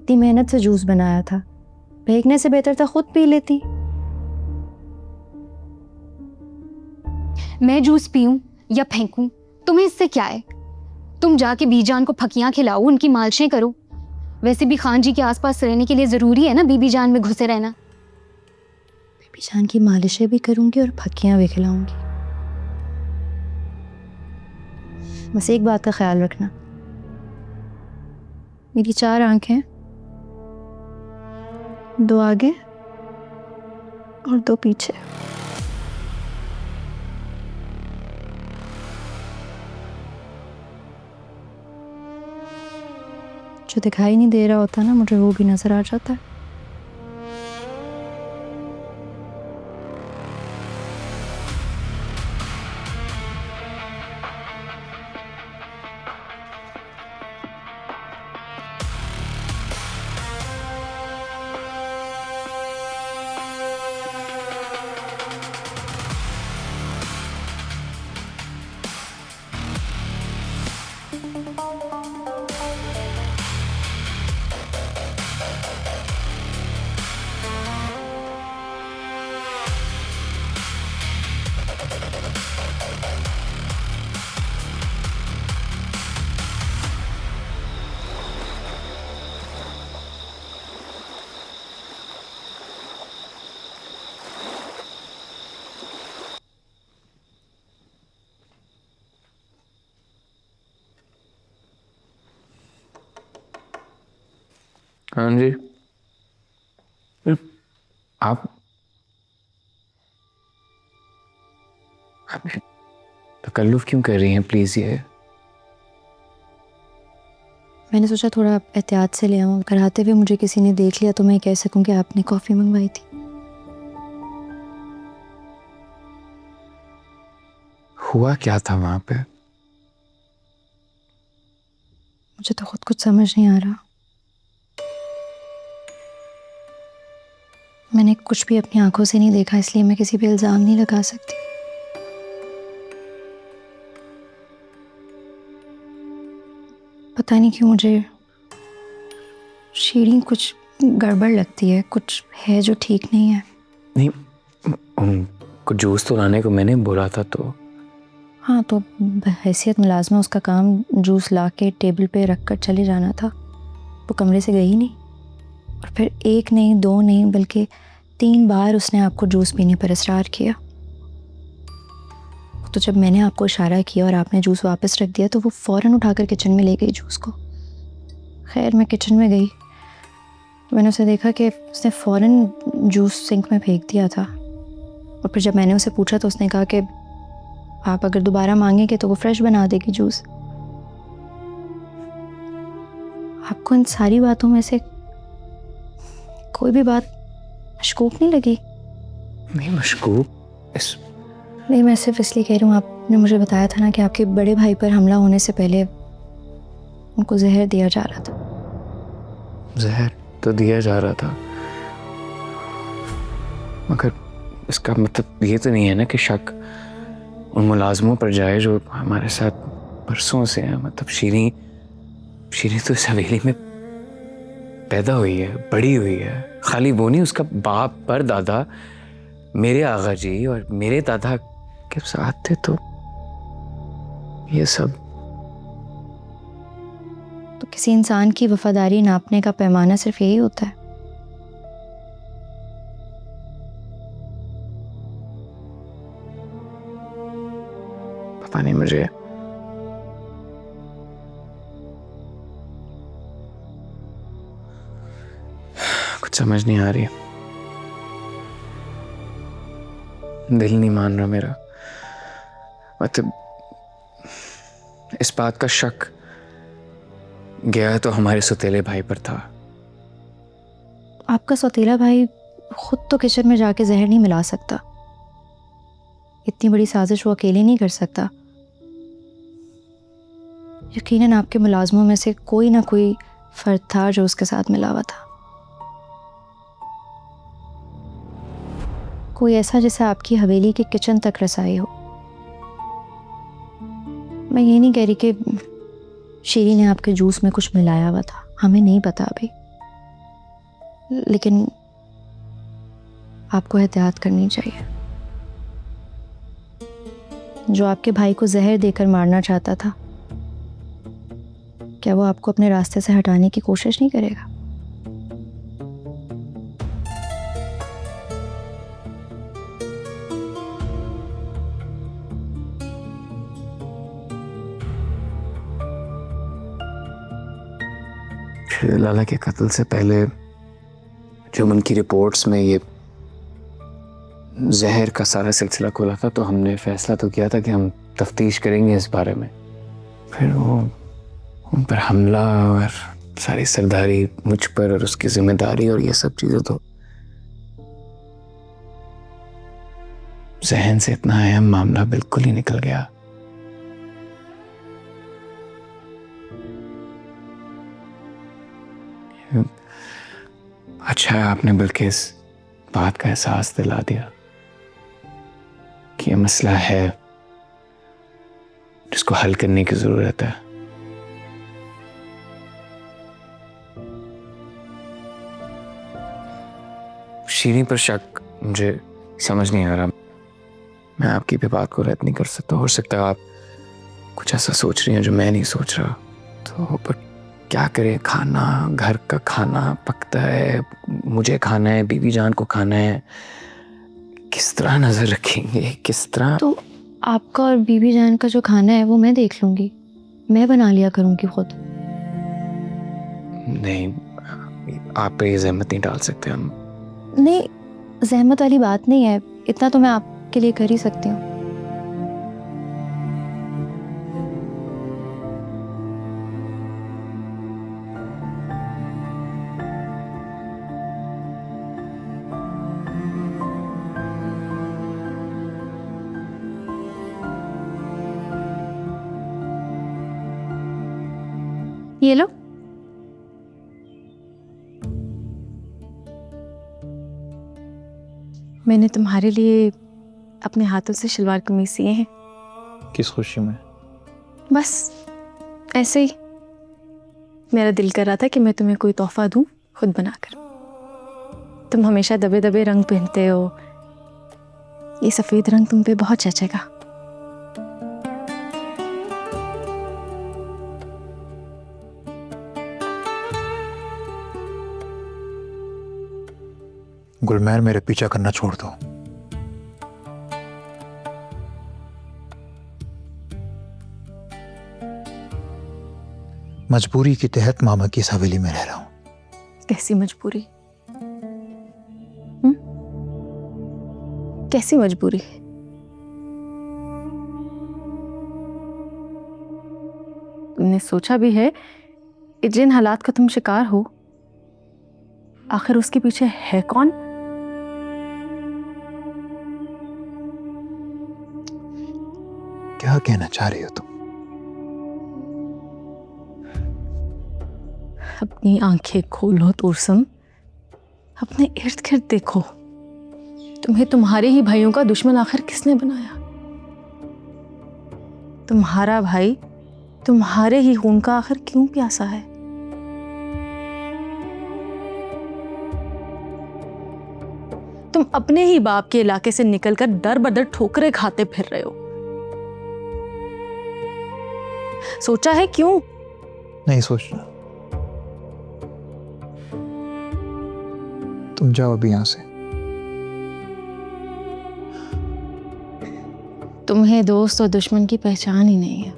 इतनी मेहनत से जूस बनाया था, फेंकने से बेहतर था खुद पी लेती। मैं जूस पीऊं या फेंकूं, तुम्हें इससे क्या है? तुम जाके बीजान को फकियां खिलाओ, उनकी मालिशें करो। वैसे भी खान जी के आसपास रहने के लिए जरूरी है ना बीबी जान में घुसे रहना। बीबी जान की मालिशें भी करूंगी और फकियां भी खिलाऊंगी। बस एक बात का ख्याल रखना, मेरी 4 आंखें, 2 आगे और 2 पीछे। जो दिखाई नहीं दे रहा होता ना, मुझे वो भी नजर आ जाता है। हाँ जी, आप तकल्लुफ़ क्यों कर रही हैं? प्लीज ये मैंने सोचा थोड़ा एहतियात से ले आऊं, अगर आते हुए मुझे किसी ने देख लिया तो मैं कह सकूं कि आपने कॉफी मंगवाई थी। हुआ क्या था वहां पे? मुझे तो खुद कुछ समझ नहीं आ रहा। मैंने कुछ भी अपनी आंखों से नहीं देखा, इसलिए मैं किसी पे इल्जाम नहीं लगा सकती। पता नहीं क्यों मुझे शीरीन कुछ गड़बड़ लगती है, कुछ है जो ठीक नहीं है। नहीं, उनको जूस तो लाने को मैंने बोला था तो। हाँ, तो हैसियत मुलाजमा उसका काम जूस ला के टेबल पे रख कर चले जाना था। वो कमरे से गई नहीं, और फिर 1 नहीं 2 नहीं बल्कि 3 बार उसने आपको जूस पीने पर इसरार किया। तो जब मैंने आपको इशारा किया और आपने जूस वापस रख दिया तो वो फ़ौरन उठाकर किचन में ले गई जूस को। खैर, मैं किचन में गई, मैंने उसे देखा कि उसने फ़ौरन जूस सिंक में फेंक दिया था। और फिर जब मैंने उसे पूछा तो उसने कहा कि आप अगर दोबारा मांगेंगे तो वो फ्रेश बना देगी जूस। आपको इन सारी बातों में से कोई भी बात मशकूक नहीं लगी? नहीं मशकूक नहीं, मैं सिर्फ इसलिए कह रही हूँ, आपने मुझे बताया था ना कि आपके बड़े भाई पर हमला होने से पहले उनको जहर दिया जा रहा था। जहर तो दिया जा रहा था, मगर इसका मतलब ये तो नहीं है ना कि शक उन मुलाजमों पर जाए जो हमारे साथ बरसों से हैं। मतलब शीरी तो इस हवेली में पैदा हुई है, बड़ी हुई है। खाली वो नहीं, उसका बाप पर दादा मेरे आगा जी और मेरे दादा के साथ थे। तो ये सब तो किसी इंसान की वफादारी नापने का पैमाना सिर्फ यही होता है? पता नहीं, मुझे कुछ समझ नहीं आ रही। दिल नहीं मान रहा मेरा। मतलब इस बात का शक गया तो हमारे सौतेले भाई पर था। आपका सौतेला भाई खुद तो किचन में जाके जहर नहीं मिला सकता। इतनी बड़ी साजिश वो अकेले नहीं कर सकता। यकीनन आपके मुलाजमों में से कोई ना कोई फर्द था जो उसके साथ मिला हुआ था। कोई ऐसा जिसे आपकी हवेली के किचन तक रसाई हो। मैं ये नहीं कह रही कि शीरी ने आपके जूस में कुछ मिलाया हुआ था, हमें नहीं पता अभी। लेकिन आपको एहतियात करनी चाहिए। जो आपके भाई को जहर देकर मारना चाहता था, क्या वो आपको अपने रास्ते से हटाने की कोशिश नहीं करेगा? लाला के कत्ल से पहले जब उनकी रिपोर्ट्स में ये जहर का सारा सिलसिला खुला था, तो हमने फैसला तो किया था कि हम तफ्तीश करेंगे इस बारे में। फिर वो उन पर हमला और सारी सरदारी मुझ पर और उसकी जिम्मेदारी और ये सब चीजें तो जहन से इतना अहम मामला बिल्कुल ही निकल गया। अच्छा है आपने बल्कि इस बात का एहसास दिला दिया कि ये मसला है जिसको हल करने की जरूरत है। शीरी पर शक मुझे समझ नहीं आ रहा। मैं आपकी भी बात को रद्द नहीं कर सकता। हो सकता है आप कुछ ऐसा सोच रही हैं जो मैं नहीं सोच रहा, तो पर क्या करें, खाना, घर का खाना पकता है, मुझे खाना है, बीबी जान को खाना है, किस तरह नजर रखेंगे, किस तरह? तो आपका और बीबी जान का जो खाना है वो मैं देख लूंगी, मैं बना लिया करूंगी खुद। नहीं, आप पे ये जहमत नहीं डाल सकते हम। नहीं, जहमत वाली बात नहीं है, इतना तो मैं आपके लिए कर ही सकती हूँ। ये लो। मैंने तुम्हारे लिए अपने हाथों से शलवार कमीज सिए हैं। किस खुशी में? बस ऐसे ही मेरा दिल कर रहा था कि मैं तुम्हें कोई तोहफा दूं खुद बनाकर। तुम हमेशा दबे दबे रंग पहनते हो, ये सफेद रंग तुम पे बहुत जचेगा। गुलमहर, मेरे पीछा करना छोड़ दो। मजबूरी के तहत मामा की इस हवेली में रह रहा हूं। कैसी मजबूरी? कैसी मजबूरी? तुमने सोचा भी है कि जिन हालात का तुम शिकार हो, आखिर उसके पीछे है कौन? क्या कहना चाह रही हो तुम? अपनी आंखें खोलो तुरसम, अपने इर्द गिर्द देखो। तुम्हें तुम्हारे ही भाइयों का दुश्मन आखिर किसने बनाया? तुम्हारा भाई तुम्हारे ही खून का आखिर क्यों प्यासा है? तुम अपने ही बाप के इलाके से निकलकर दर बदर ठोकरें खाते फिर रहे हो। सोचा है क्यों? नहीं सोचना। तुम जाओ अभी यहां से। तुम्हें दोस्त और दुश्मन की पहचान ही नहीं है।